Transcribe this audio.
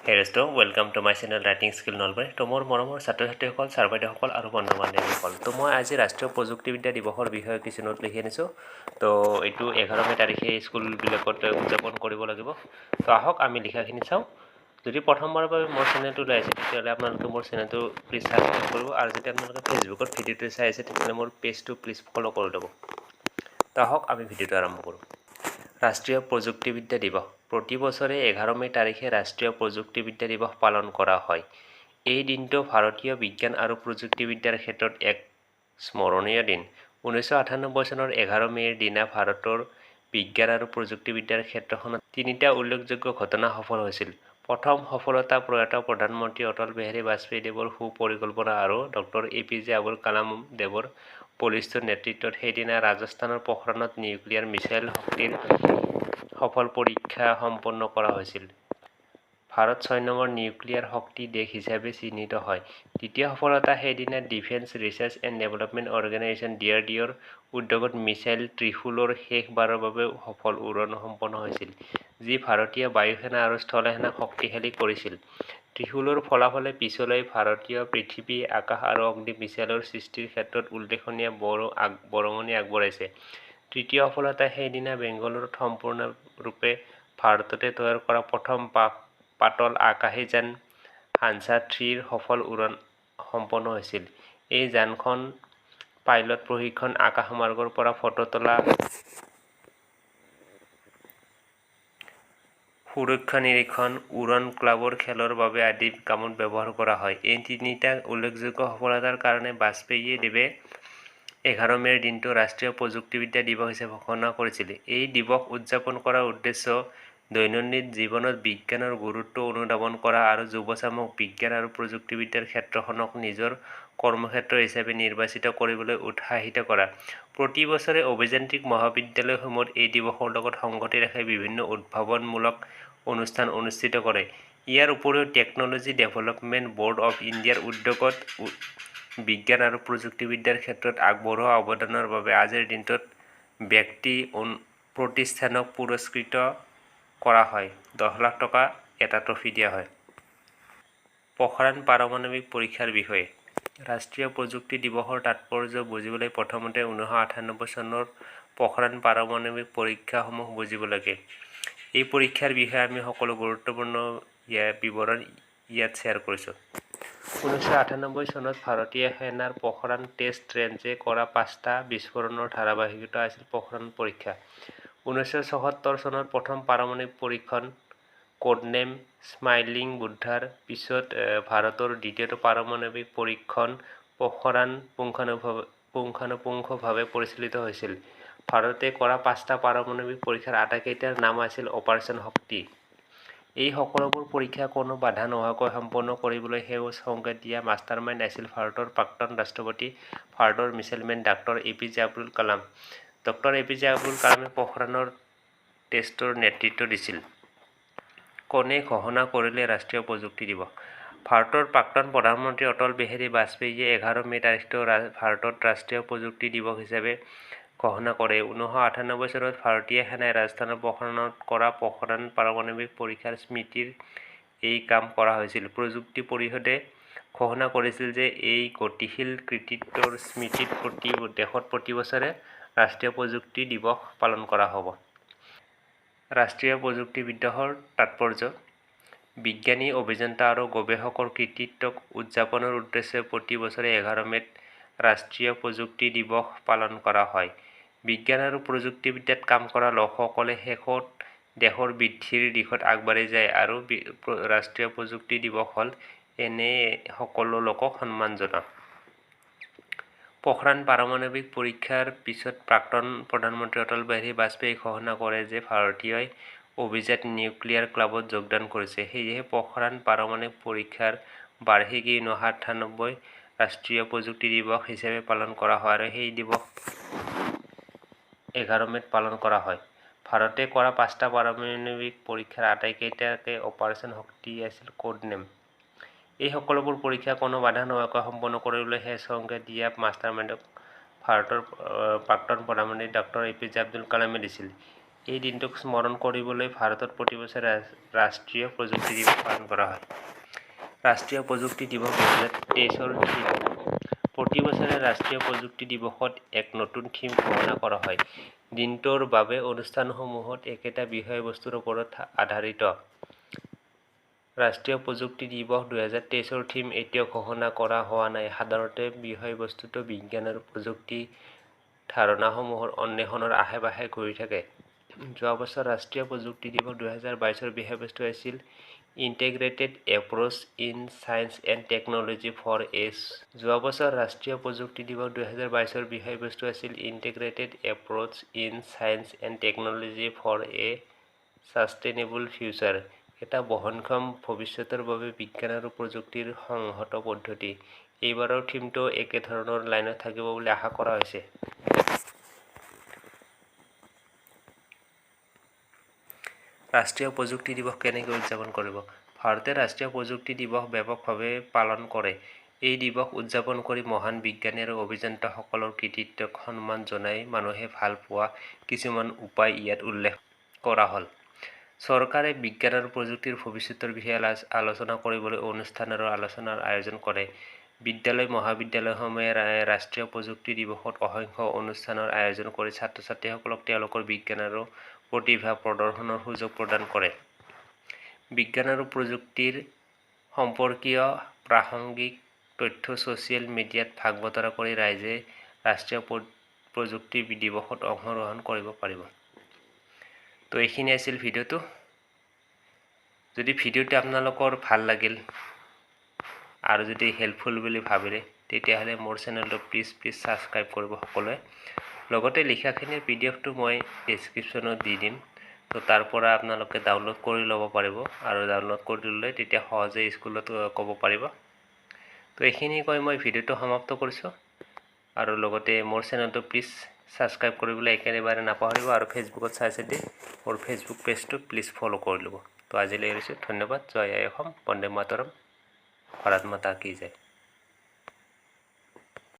Hey Resto, welcome to my channel Writing Skill Nolbury. তো মোৰ মৰমৰ ছাত্ৰ-ছাত্ৰীসকল, ছাৰ-বাইদেউসকল আৰু বন্ধু-বান্ধৱীসকল। তো মই আজি ৰাষ্ট্ৰীয় প্ৰযুক্তিবিদ্যা দিৱসৰ বিষয়ে কিছু নোট লিখি আনিছোঁ। তো এইটো 11 মে তাৰিখে স্কুলবিলাকত উদযাপন কৰিব লাগিব। তো আহক আমি লিখাখিনি চাওঁ। যদি প্ৰথমবাৰৰ বাবে মোৰ চেনেলটো লৈ আছে তেতিয়াহ'লে আপোনালোকে মোৰ চেনেলটো প্লিজ ছাবস্ক্ৰাইব কৰিব আৰু যদি আপোনালোকে ফেচবুকত ভিডিঅ'টো চাই আছে তেতিয়াহ'লে মোৰ পেজটো প্লিজ ফ'ল' কৰি ল'ব। তো আহক আমি ভিডিঅ'টো আৰম্ভ কৰোঁ। ৰাষ্ট্ৰীয় প্ৰযুক্তিবিদ্যা দিৱস প্ৰতি বছৰে 11 মে তাৰিখে ৰাষ্ট্ৰীয় প্ৰযুক্তিবিদ্যা দিৱস পালন কৰা হয়। এই দিনটো ভাৰতীয় বিজ্ঞান আৰু প্ৰযুক্তিবিদ্যাৰ ক্ষেত্ৰত এক স্মৰণীয় দিন। 1998 চনৰ 11 মে'ৰ দিনা ভাৰতৰ বিজ্ঞান আৰু প্ৰযুক্তিবিদ্যাৰ ক্ষেত্ৰখনত তিনিটা উল্লেখযোগ্য ঘটনা সফল হৈছিল। প্ৰথম সফলতা প্ৰয়াত প্ৰধানমন্ত্ৰী অটল বিহাৰী বাজপেয়ী দেৱৰ সুপৰিকল্পনা আৰু ডক্টৰ APJ আবুল কালাম দেৱৰ বলিষ্ঠ নেতৃত্বত সেইদিনা ৰাজস্থানৰ পোখৰাণত নিউক্লিয়াৰ মিছাইল শক্তিৰ সফল পৰীক্ষা সম্পন্ন কৰা হৈছিল। ভাৰত 6 নম্বৰ নিউক্লিয়াৰ শক্তি দেশ হিচাপে চিহ্নিত হয়। দ্বিতীয় সফলতা সেইদিনা defence research and development organisation DRDOৰ উদ্যোগত মিছাইল ত্ৰিশূলৰ শেষবাৰৰ বাবে সফল উৰণ সম্পন্ন হৈছিল, যি ভাৰতীয় বায়ুসেনা আৰু স্থলসেনাক শক্তিশালী কৰিছিল। ত্ৰিশূলৰ ফলাফলে পিছলৈ ভাৰতীয় পৃথিৱী, আকাশ আৰু অগ্নি মিছাইলৰ সৃষ্টিৰ ক্ষেত্ৰত উল্লেখনীয় বৰঙণি আগবঢ়াইছে। তৃতীয় সফলতা সেইদিনা বেংগালুৰুত সম্পূৰ্ণৰূপে ভাৰততে তৈয়াৰ কৰা প্ৰথম পাতল আকাশীযান হানছা-3ৰ সফল উৰণ সম্পন্ন হৈছিল। এই যানখন পাইলট প্ৰশিক্ষণ, আকাশমাৰ্গৰ পৰা ফটো তোলা, সুৰক্ষা নিৰীক্ষণ, উৰণ ক্লাবৰ খেলৰ বাবে আদি কামত ব্যৱহাৰ কৰা হয়। এই তিনিটা উল্লেখযোগ্য সফলতাৰ কাৰণে বাজপেয়ী দেৱে 11 মে'ৰ দিনটো ৰাষ্ট্ৰীয় প্ৰযুক্তিবিদ্যা দিৱস হিচাপে ঘোষণা কৰিছিল। এই দিৱস উদযাপন কৰাৰ উদ্দেশ্য দৈনন্দিন জীৱনত বিজ্ঞানৰ গুৰুত্ব অনুধাৱন কৰা আৰু যুৱচামক বিজ্ঞান আৰু প্ৰযুক্তিবিদ্যাৰ ক্ষেত্ৰখনক নিজৰ কৰ্মক্ষেত্ৰ হিচাপে নিৰ্বাচিত কৰিবলৈ উৎসাহিত কৰা। প্ৰতি বছৰে অভিযান্ত্ৰিক মহাবিদ্যালয়সমূহত এই দিৱসৰ লগত সংগতি ৰাখি বিভিন্ন উদ্ভাৱনমূলক অনুষ্ঠান অনুষ্ঠিত কৰে। ইয়াৰ উপৰিও টেকন'লজি ডেভেলপমেণ্ট ব'ৰ্ড অৱ ইণ্ডিয়াৰ উদ্যোগত বিজ্ঞান আৰু প্ৰযুক্তিবিদ্যাৰ ক্ষেত্ৰত আগবঢ়োৱা অৱদানৰ বাবে আজিৰ দিনটোত ব্যক্তি প্ৰতিষ্ঠানক পুৰস্কৃত কৰা হয়। 10 লাখ টকা এটা ট্ৰফি দিয়া হয়। পোখৰাণ পাৰমাণৱিক পৰীক্ষাৰ বিষয়ে ৰাষ্ট্ৰীয় প্ৰযুক্তি দিৱসৰ তাৎপৰ্য বুজিবলৈ প্ৰথমতে 1998 চনৰ পোখৰাণ পাৰমাণৱিক পৰীক্ষাসমূহ বুজিব লাগে। এই পৰীক্ষাৰ বিষয়ে আমি সকলো গুৰুত্বপূৰ্ণ বিৱৰণ ইয়াত শ্বেয়াৰ কৰিছোঁ। 1998 চনত ভাৰতীয় সেনাৰ পোখৰাণ টেষ্ট ৰেঞ্জে কৰা 5টা বিস্ফোৰণৰ ধাৰাবাহিকতা আছিল পোখৰাণ পৰীক্ষা। 1976 চনত প্ৰথম পাৰমাণৱিক পৰীক্ষণ কোডনেম স্মাইলিং বুদ্ধাৰ পিছত ভাৰতৰ দ্বিতীয়টো পাৰমাণৱিক পৰীক্ষণ পোখৰাণ পুংখানুপুংখভাৱে পৰিচালিত হৈছিল। ভাৰতে কৰা 5টা পাৰমাণৱিক পৰীক্ষাৰ আটাইকেইটাৰ নাম আছিল অপাৰেচন শক্তি। এই সকলোবোৰ পৰীক্ষা কোনো বাধা নোহোৱাকৈ সম্পন্ন কৰিবলৈ সেউজ সংকেত দিয়া মাষ্টাৰমাইণ্ড আছিল ভাৰতৰ প্ৰাক্তন ৰাষ্ট্ৰপতি, ভাৰতৰ missile man doctor APJ Abul Kalam. Doctor APJ Abul কালামে পোখৰাণৰ টেষ্টৰ নেতৃত্ব দিছিল। কোনে ঘোষণা কৰিলে ৰাষ্ট্ৰীয় প্ৰযুক্তি দিৱস? ভাৰতৰ প্ৰাক্তন প্ৰধানমন্ত্ৰী অটল বিহাৰী বাজপেয়ীয়ে 11 মে' তাৰিখটো ভাৰতত ৰাষ্ট্ৰীয় প্ৰযুক্তি দিৱস হিচাপে ঘোষণা কৰে। 1998 চনত ভাৰতীয় সেনাই ৰাজস্থানৰ পোখৰাণত কৰা পোখৰাণ পাৰমাণৱিক পৰীক্ষাৰ স্মৃতিত এই কাম কৰা হৈছিল। প্ৰযুক্তি পৰিষদে ঘোষণা কৰিছিল যে এই গতিশীল কৃতিত্বৰ স্মৃতিত দেশত প্ৰতি বছৰে ৰাষ্ট্ৰীয় প্ৰযুক্তি দিৱস পালন কৰা হ'ব। ৰাষ্ট্ৰীয় প্ৰযুক্তিবিদ্যাৰ তাৎপৰ্য বিজ্ঞানী, অভিযন্তা আৰু গৱেষকৰ কৃতিত্বক উদযাপনৰ উদ্দেশ্যে প্ৰতি বছৰে 11 মে'ত ৰাষ্ট্ৰীয় প্ৰযুক্তি দিৱস পালন কৰা হয়। বিজ্ঞান আৰু প্ৰযুক্তিবিদ্যাত কাম কৰা লোকসকলে শেষত দেশৰ বৃদ্ধিৰ দিশত আগবাঢ়ি যায় আৰু ৰাষ্ট্ৰীয় প্ৰযুক্তি দিৱস হ'ল এনে সকলো লোকক সন্মান জনোৱা। পোখৰাণ পাৰমাণৱিক পৰীক্ষাৰ পিছত প্ৰাক্তন প্ৰধানমন্ত্ৰী অটল বিহাৰী বাজপেয়ীয়ে ঘোষণা কৰে যে ভাৰতীয়ই অভিজাত নিউক্লিয়াৰ ক্লাবত যোগদান কৰিছে। সেয়েহে পোখৰাণ পাৰমাণৱিক পৰীক্ষাৰ বাৰ্ষিকী 1998 ৰাষ্ট্ৰীয় প্ৰযুক্তি দিৱস হিচাপে পালন কৰা হয় আৰু সেই দিৱস 11 মে'ত পালন কৰা হয়। ভাৰতে কৰা 5টা পাৰমাণৱিক পৰীক্ষাৰ আটাইকেইটাকে অপাৰেচন শক্তি আছিল কোডনেম। এই সকলোবোৰ পৰীক্ষা কোনো বাধা নোহোৱাকৈ সম্পন্ন কৰিবলৈ সেউজ সংকেত দিয়া মাষ্টাৰমাইণ্ডক ভাৰতৰ প্ৰাক্তন প্ৰধানমন্ত্ৰী ডক্টৰ APJ আবুল কালামে দিছিল। এই দিনটোক স্মৰণ কৰিবলৈ ভাৰতত প্ৰতি বছৰে ৰাষ্ট্ৰীয় প্ৰযুক্তি দিৱস পালন কৰা হয়। ৰাষ্ট্ৰীয় প্ৰযুক্তি দিৱস 2023 থিম। প্ৰতি বছৰে ৰাষ্ট্ৰীয় প্ৰযুক্তি দিৱসত এক নতুন থিম ঘোষণা কৰা হয়। দিনটোৰ বাবে অনুষ্ঠানসমূহত একেটা বিষয়বস্তুৰ ওপৰত আধাৰিত। ৰাষ্ট্ৰীয় প্ৰযুক্তি দিৱস 2023 থিম এতিয়াও ঘোষণা কৰা হোৱা নাই। সাধাৰণতে বিষয়বস্তুটো বিজ্ঞান আৰু প্ৰযুক্তি ধাৰণাসমূহৰ অন্বেষণৰ আশে-পাশে ঘূৰি থাকে। যোৱা বছৰ ৰাষ্ট্ৰীয় প্ৰযুক্তি দিৱস 2022 বিষয়বস্তু আছিল integrated approach in science and technology for এছ। যোৱা বছৰ ৰাষ্ট্ৰীয় প্ৰযুক্তি দিৱস 2022 বিষয়বস্তু আছিল integrated approach in science and technology for a sustainable future. এটা বহনক্ষম ভৱিষ্যতৰ বাবে বিজ্ঞান আৰু প্ৰযুক্তিৰ সংহত পদ্ধতি। এইবাৰৰ থিমটো একেধৰণৰ লাইনত থাকিব বুলি আশা কৰা হৈছে। ৰাষ্ট্ৰীয় প্ৰযুক্তি দিৱস কেনেকৈ উদযাপন কৰিব? ভাৰতে ৰাষ্ট্ৰীয় প্ৰযুক্তি দিৱস ব্যাপকভাৱে পালন কৰে। এই দিৱস উদযাপন কৰি মহান বিজ্ঞানী আৰু অভিযন্তাসকলৰ কৃতিত্বক সন্মান জনাই মানুহে ভাল পোৱা কিছুমান উপায় ইয়াত উল্লেখ কৰা হ'ল। চৰকাৰে বিজ্ঞান আৰু প্ৰযুক্তিৰ ভৱিষ্যতৰ বিষয়ে আলোচনা কৰিবলৈ অনুষ্ঠান আৰু আলোচনাৰ আয়োজন কৰে। বিদ্যালয় মহাবিদ্যালয়সমূহে ৰাষ্ট্ৰীয় প্ৰযুক্তি দিৱসত অসংখ্য অনুষ্ঠানৰ আয়োজন কৰি ছাত্ৰ-ছাত্ৰীসকলক তেওঁলোকৰ বিজ্ঞান আৰু প্ৰতিভা প্ৰদৰ্শনৰ সুযোগ প্ৰদান কৰে। বিজ্ঞান আৰু প্ৰযুক্তিৰ সম্পৰ্কীয় প্ৰাসংগিক তথ্য ছ'চিয়েল মিডিয়াত ভাগ বতৰা কৰি ৰাইজে ৰাষ্ট্ৰীয় প্ৰযুক্তি দিৱসত অংশগ্ৰহণ কৰিব পাৰিব। তো এইখিনি আছিল ভিডিঅ'টো। যদি ভিডিঅ'টো আপোনালোকৰ ভাল লাগিল আৰু যদি হেল্পফুল বুলি ভাবিলে তেতিয়াহ'লে মোৰ চেনেলটো প্লিজ ছাবস্ক্ৰাইব কৰিব সকলোৱে। লগতে লিখাখিনিৰ পিডিএফটো মই ডেছক্ৰিপশ্যনত দি দিম। তো তাৰ পৰা আপোনালোকে ডাউনলোড কৰি ল'ব পাৰিব আৰু ডাউনলোড কৰি ল'লে তেতিয়া সহজে স্কুলত ক'ব পাৰিব। তো এইখিনি কৈ মই ভিডিঅ'টো সমাপ্ত কৰিছোঁ আৰু লগতে মোৰ চেনেলটো প্লিজ ছাবস্ক্ৰাইব কৰিবলৈ একেবাৰে নাপাহৰিব আৰু ফেচবুকত চাই যদি মোৰ ফেচবুক পেজটো প্লিজ ফ'ল' কৰি ল'ব। তো আজিলৈ এৰিছোঁ। ধন্যবাদ। জয় আই অসম, বন্দে মাতৰম, ভাৰত মাতা কি জয়।